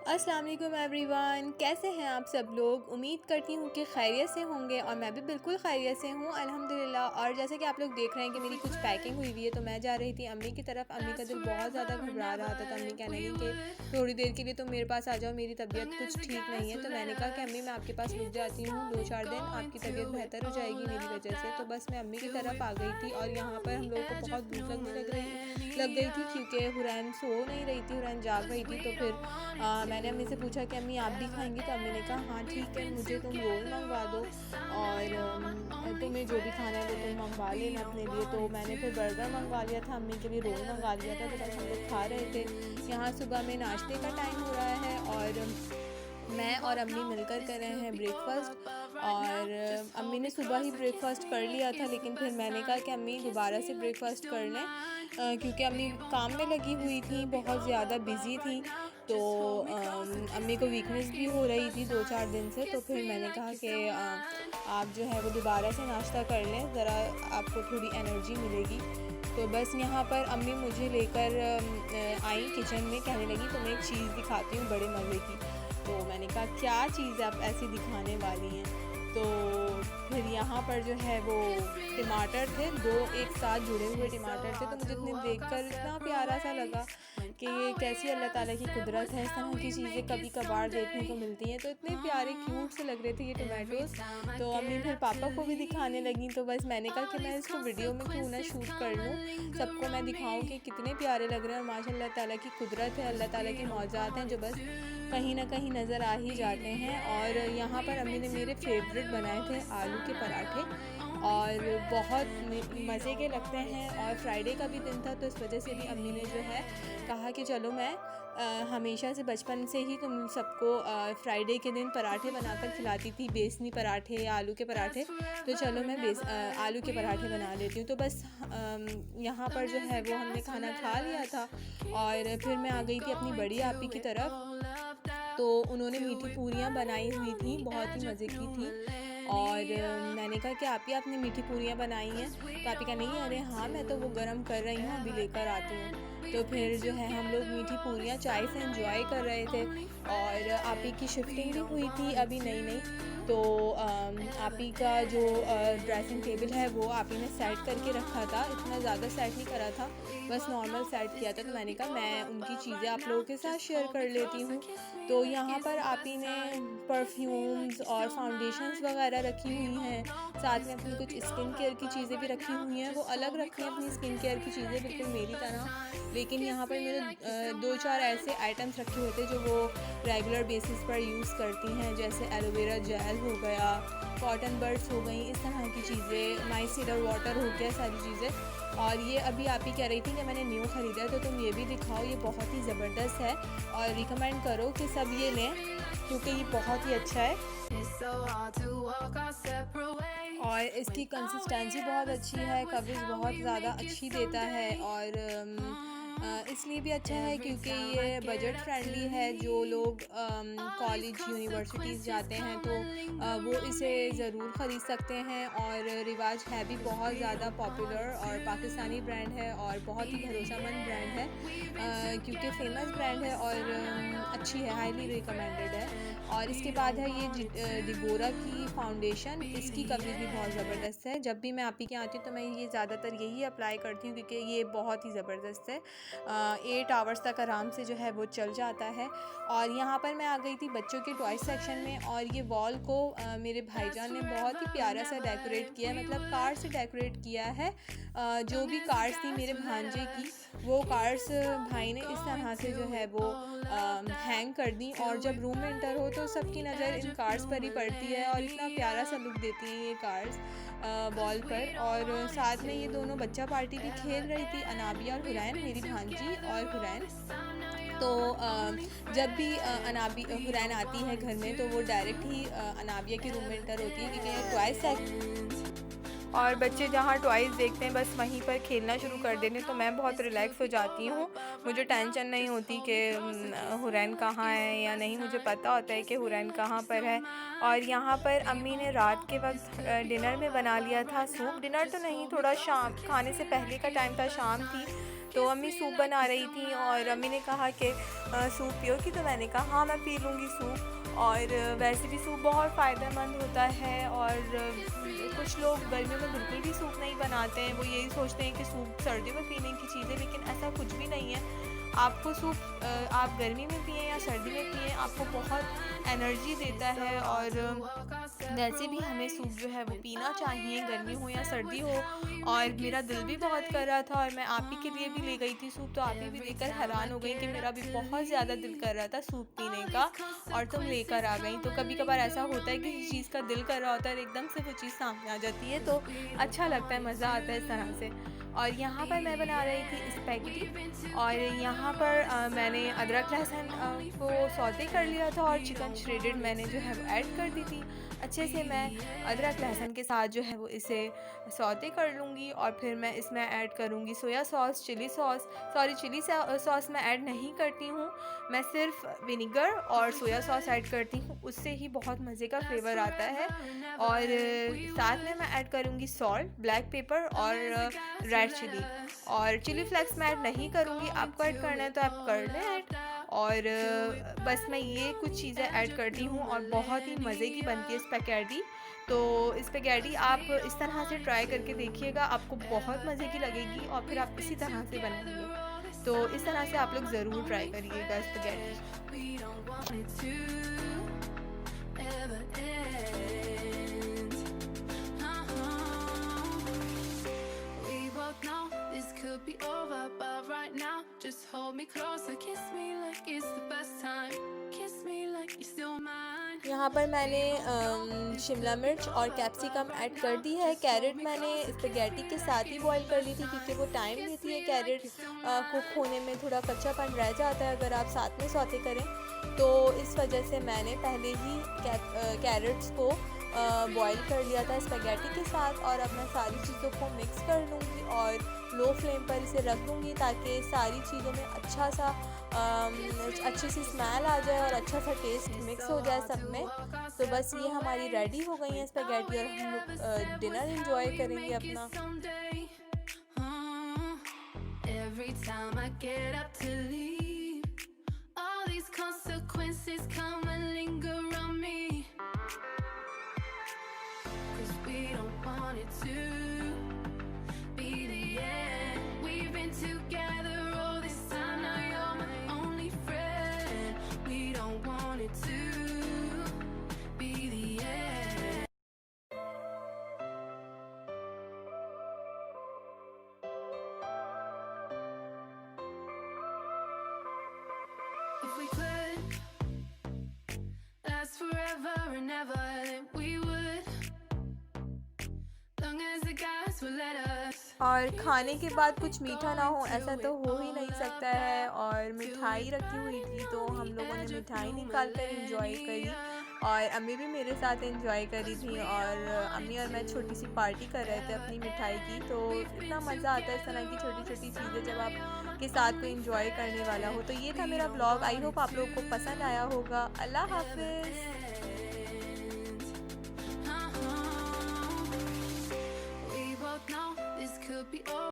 अस्सलाम वालेकुम एवरीवन, कैसे हैं आप सब लोग। उम्मीद करती हूँ कि खैरियत से होंगे और मैं भी बिल्कुल खैरियत से हूँ अल्हम्दुलिल्लाह। और जैसे कि आप लोग देख रहे हैं कि मेरी कुछ पैकिंग हुई हुई है, तो मैं जा रही थी अम्मी की तरफ। अम्मी का दिल बहुत ज़्यादा घबरा रहा था, तो अम्मी कहने लगी कि थोड़ी देर के लिए तो मेरे पास आ जाओ, मेरी तबीयत कुछ ठीक नहीं है। तो मैंने कहा कि अम्मी मैं आपके पास रुक जाती हूँ 2-4 दिन, आपकी तबीयत बेहतर हो जाएगी मेरी वजह से। तो बस मैं अम्मी की तरफ आ गई थी और यहाँ पर हम लोगों को बहुत भूख लग गई थी, क्योंकि हुरैन सो नहीं रही थी, हुरैन जाग रही थी। तो फिर मैंने अम्मी से पूछा कि अम्मी आप भी खाएंगी, तो अम्मी ने कहा हाँ ठीक है, मुझे तुम रोल मंगवा दो और तुम्हें जो भी खाना है वो तुम मंगवा लेना अपने लिए। तो मैंने फिर बर्गर मंगवा लिया था, अम्मी के लिए रोल मंगवा लिया था। तो बस हम लोग खा रहे थे। यहाँ सुबह में नाश्ते का टाइम हो रहा है और मैं और अम्मी मिलकर कर रहे हैं ब्रेकफ़ास्ट। और अम्मी ने सुबह ही ब्रेकफ़ास्ट कर लिया था, लेकिन फिर मैंने कहा कि अम्मी दोबारा से ब्रेकफ़ास्ट कर लें, क्योंकि अम्मी काम में लगी हुई थी, बहुत ज़्यादा बिज़ी थी। तो अम्मी को वीकनेस भी हो रही थी 2-4 दिन से। तो फिर मैंने कहा कि आप जो है वो दोबारा से नाश्ता कर लें, ज़रा आपको थोड़ी एनर्जी मिलेगी। तो बस यहाँ पर अम्मी मुझे लेकर आई किचन में, कहने लगी तुम्हें एक चीज़ दिखाती हूँ बड़े मज़े की। तो मैंने कहा क्या चीज़ आप ऐसी दिखाने वाली हैं। तो फिर यहाँ पर जो है वो टमाटर थे, 2 एक साथ जुड़े हुए टमाटर थे। तो मुझे इतने देखकर इतना प्यारा सा लगा कि ये कैसी अल्लाह ताला की कुदरत है, इस तरह की चीज़ें कभी कभार देखने को मिलती हैं। तो इतने प्यारे क्यूट से लग रहे थे ये टमाटोज़। तो अम्मी फिर पापा को भी दिखाने लगी। तो बस मैंने कहा कि मैं इसको वीडियो में क्यों ना शूट कर लूँ, सबको मैं दिखाऊँ कि कितने प्यारे लग रहे हैं। और माशाअल्लाह ताला की कुदरत है, अल्लाह ताला के मौज़ात हैं जो बस कहीं ना कहीं नज़र आ ही जाते हैं। और यहाँ पर अम्मी ने मेरे फेवरेट बनाए थे आलू के पराठे, और बहुत मज़े के लगते हैं। और फ्राइडे का भी दिन था, तो इस वजह से भी अम्मी ने जो है कहा कि चलो मैं हमेशा से बचपन से ही तुम सबको फ्राइडे के दिन पराठे बनाकर खिलाती थी, बेसनी पराठे या आलू के पराठे। तो चलो मैं आलू के पराठे बना लेती हूँ। तो बस यहाँ पर जो है वो हमने खाना खा लिया था और फिर मैं आ गई थी अपनी बड़ी आपी की तरफ। तो उन्होंने मीठी पूरियाँ बनाई हुई थी, बहुत ही मज़े की थी। और मैंने कहा कि आपने मीठी पूरियाँ बनाई हैं। तो आपी का नहीं, अरे हाँ मैं तो वो गर्म कर रही हूँ, अभी लेकर आती हूँ। तो फिर जो है हम लोग मीठी पूरियाँ चाय से एंजॉय कर रहे थे। और आपी की शिफ्टिंग भी हुई थी अभी नई नई। तो आपी का जो ड्रेसिंग टेबल है वो आपी ने सेट करके रखा था, इतना ज़्यादा सेट नहीं करा था, बस नॉर्मल सेट किया था। तो मैंने कहा मैं उनकी चीज़ें आप लोगों के साथ शेयर कर लेती हूँ। तो यहाँ पर आपी ने परफ्यूम्स और फाउंडेशंस वगैरह रखी हुई हैं, साथ में अपनी कुछ स्किन केयर की चीज़ें भी रखी हुई हैं। वो अलग रखी हैं अपनी स्किन केयर की चीज़ें, बिल्कुल मेरी तरह। लेकिन यहाँ पर मैंने 2-4 ऐसे आइटम्स रखे हुए थे जो वो रेगुलर बेसिस पर यूज़ करती हैं, जैसे एलोवेरा जेल हो गया, कॉटन बड्स हो गई, इस तरह की चीज़ें, माइसिलर वाटर हो गया, सारी चीज़ें। और ये अभी आप ही कह रही थी कि मैंने न्यू ख़रीदा है, तो तुम ये भी दिखाओ, ये बहुत ही ज़बरदस्त है और रिकमेंड करो कि सब ये लें, क्योंकि ये बहुत ही अच्छा है और इसकी कंसिस्टेंसी बहुत अच्छी है, कवरेज बहुत ज़्यादा अच्छी देता है। और इसलिए भी अच्छा है क्योंकि ये बजट फ्रेंडली है। जो लोग कॉलेज यूनिवर्सिटीज़ जाते हैं तो वो इसे ज़रूर ख़रीद सकते हैं। और रिवाज है भी बहुत ज़्यादा पॉपुलर, और पाकिस्तानी ब्रांड है और बहुत ही भरोसेमंद ब्रांड है, क्योंकि फ़ेमस ब्रांड है और अच्छी है, हाईली रिकमेंडेड है। और इसके बाद है ये डिबोरा की फाउंडेशन, इसकी कवरेज भी बहुत ज़बरदस्त है। जब भी मैं आप ही के आती हूँ तो मैं ये ज़्यादातर यही अप्लाई करती हूँ, क्योंकि ये बहुत ही ज़बरदस्त है। 8 आवर्स तक आराम से जो है वो चल जाता है। और यहाँ पर मैं आ गई थी बच्चों के टॉय सेक्शन में, और ये वॉल को मेरे भाईजान ने बहुत ही प्यारा सा डेकोरेट किया है, मतलब कार से डेकोरेट किया है। जो भी कार्स थी मेरे भांजे की, वो कार्स भाई ने इस तरह से जो है वो हैंग कर दी, और जब रूम में इंटर हो तो सबकी नज़र इन कार्स पर ही पड़ती है और इतना प्यारा सा लुक देती हैं ये कार्स वॉल पर। और साथ में ये दोनों बच्चा पार्टी भी खेल रही थी, अनाबिया और हुरैन, मेरी भांजी और हुरैन। तो जब भी हुरैन आती है घर में तो वो डायरेक्ट ही अनाबिया के रूम में इंटर होती है, क्योंकि ये टॉयज़ और बच्चे जहाँ टॉयज़ देखते हैं बस वहीं पर खेलना शुरू कर देते हैं। तो मैं बहुत रिलैक्स हो जाती हूँ, मुझे टेंशन नहीं होती कि हुरैन कहाँ है या नहीं, मुझे पता होता है कि हुरैन कहाँ पर है। और यहाँ पर अम्मी ने रात के वक्त डिनर में बना लिया था सूप, डिनर तो नहीं, थोड़ा शाम खाने से पहले का टाइम था, शाम थी। तो अम्मी सूप बना रही थी और अम्मी ने कहा कि सूप पियोगी, तो मैंने कहा हाँ मैं पी लूँगी सूप। और वैसे भी सूप बहुत फ़ायदेमंद होता है। और कुछ लोग गर्मियों में बिल्कुल भी सूप नहीं बनाते हैं, वो यही सोचते हैं कि सूप सर्दियों में पीने की चीज़ है, लेकिन ऐसा कुछ भी नहीं है। आपको सूप आप गर्मी में पिएँ या सर्दी में पिएँ, आपको बहुत एनर्जी देता है। और वैसे भी हमें सूप जो है वो पीना चाहिए, गर्मी हो या सर्दी हो। और मेरा दिल भी बहुत कर रहा था और मैं आप ही के लिए भी ले गई थी सूप, तो आप ही भी देखकर हैरान हो गई कि मेरा भी बहुत ज़्यादा दिल कर रहा था सूप पीने का और तुम लेकर आ गई। तो कभी कभार ऐसा होता है कि किसी चीज़ का दिल कर रहा होता है और एकदम से वो चीज़ सामने आ जाती है, तो अच्छा लगता है, मज़ा आता है इस तरह से। और यहाँ पर मैं बना रही थी स्पैगेटी। और यहाँ पर मैंने अदरक लहसुन को सौते कर लिया था और चिकन श्रेडेड मैंने जो है वो ऐड कर दी थी। अच्छे से मैं अदरक लहसुन के साथ जो है वो इसे सौते कर लूँगी। और फिर मैं इसमें ऐड करूँगी soya sauce, chilli sauce, sorry chilli sauce मैं ऐड नहीं करती हूँ, मैं सिर्फ विनेगर और सोया सॉस ऐड करती हूँ, उससे ही बहुत मज़े का फ्लेवर आता है। और साथ में मैं ऐड करूँगी सॉल्ट, ब्लैक पेपर और रेड चिली। और चिली फ्लेक्स मैं ऐड नहीं करूँगी, आपको ऐड करना है तो आप कर लें ऐड। और बस मैं ये कुछ चीज़ें ऐड करती हूँ और बहुत ही मज़े की बनती है स्पैगेटी। तो स्पैगेटी आप इस तरह से ट्राई करके देखिएगा, आपको बहुत मज़े की लगेगी और फिर आप इसी तरह से बनाएंगे। तो इस तरह से आप लोग ज़रूर ट्राई करिएगा spaghetti. No, this could be over, but right now, just hold me closer, kiss me like it's the first time, kiss me like you're still mine. यहाँ पर मैंने शिमला मिर्च और कैप्सिकम ऐड कर दी है। कैरेट मैंने स्पैगेटी के साथ ही बॉईल कर ली थी क्योंकि वो टाइम लेती है, कैरेट कुक होने में थोड़ा कच्चापन रह जाता है अगर आप साथ में सौते करें। तो इस वजह से मैंने पहले ही कैरेट्स को बॉईल कर लिया था स्पैगेटी के साथ। और अब मैं सारी चीज़ों को मिक्स कर लूँगी और लो फ्लेम पर इसे रख दूँगी ताकि सारी चीज़ों में अच्छा सा अच्छी सी स्मेल आ जाए और अच्छा सा टेस्ट मिक्स हो जाए सब में। तो बस ये हमारी रेडी हो गई है स्पैगेटी और हम लोग डिनर एंजॉय करेंगे अपना। Every time I get up to leave, all these consequences come and linger on me. 'Cause we don't want it to be the end. We've been together all this time, now you're my only friend. We don't want it to be the end. If we could last forever and ever, then we would, long as the gods will let us. और खाने के बाद कुछ मीठा ना हो ऐसा तो हो ही नहीं सकता है। और मिठाई रखी हुई थी तो हम लोगों ने मिठाई निकाल कर एंजॉय करी और अम्मी भी मेरे साथ एंजॉय करी थी। और अम्मी और मैं छोटी सी पार्टी कर रहे थे अपनी मिठाई की। तो इतना मज़ा आता है इस तरह की छोटी छोटी चीज़ें जब आप के साथ कोई एंजॉय करने वाला हो। तो ये था मेरा ब्लॉग, आई होप आप लोगों को पसंद आया होगा। अल्लाह हाफिज़। We both know this could be over.